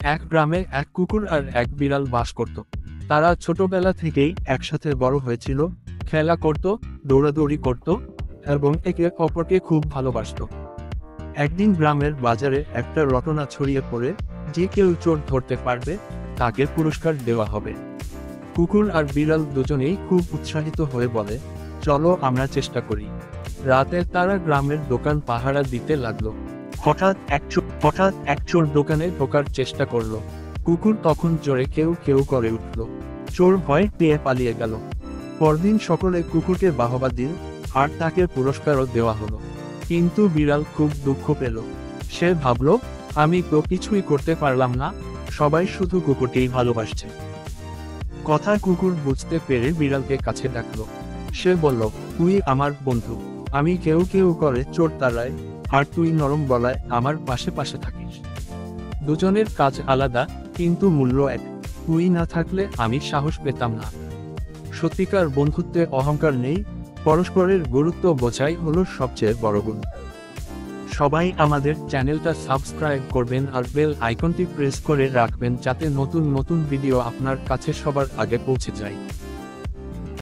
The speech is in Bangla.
এক গ্রামে এক কুকুর আর এক বিড়াল বাস করত। তারা ছোটবেলা থেকেই একসাথে বড় হয়েছিল, খেলা করত, দৌড়াদৌড়ি করত এবং একে অপরকে খুব ভালোবাসতো। একদিন গ্রামের বাজারে একটা রটনা ছড়িয়ে পড়ে, যে কেউ চোর ধরতে পারবে তাকে পুরস্কার দেওয়া হবে। কুকুর আর বিড়াল দুজনেই খুব উৎসাহিত হয়ে বলে, চলো আমরা চেষ্টা করি। রাতে তারা গ্রামের দোকান পাহারা দিতে লাগলো। হঠাৎ এক চোর দোকানে ঢোকার চেষ্টা করলো। কুকুর তখন জোরে কেউ কেউ করে উঠল। চোর ভয় পেয়ে পালিয়ে গেল। পরদিন সকলে কুকুরকে বাহবা দিল আর তাকে পুরস্কারও দেওয়া হলো। কিন্তু বিড়াল খুব দুঃখ পেল। সে ভাবল, আমি তো কিছুই করতে পারলাম না, সবাই শুধু কুকুরকেই ভালোবাসছে। কথা কুকুর বুঝতে পেরে বিড়ালকে কাছে ডাকলো। সে বলল, তুই আমার বন্ধু, আমি কেউ কেউ করে চোর তাড়াই, আর তুই নরম গলায় আমার পাশে পাশে থাকিস। দুজনের কাজ আলাদা, কিন্তু মূল্য এক। তুই না থাকলে আমি সাহস পেতাম না। সত্যিকার বন্ধুত্বে অহংকার নেই, পরস্পরের গুরুত্ব বোঝাই হলো সবচেয়ে বড় গুণ। সবাই আমাদের চ্যানেলটা সাবস্ক্রাইব করবেন আর বেল আইকনটি প্রেস করে রাখবেন, যাতে নতুন নতুন ভিডিও আপনার কাছে সবার আগে পৌঁছে যায়।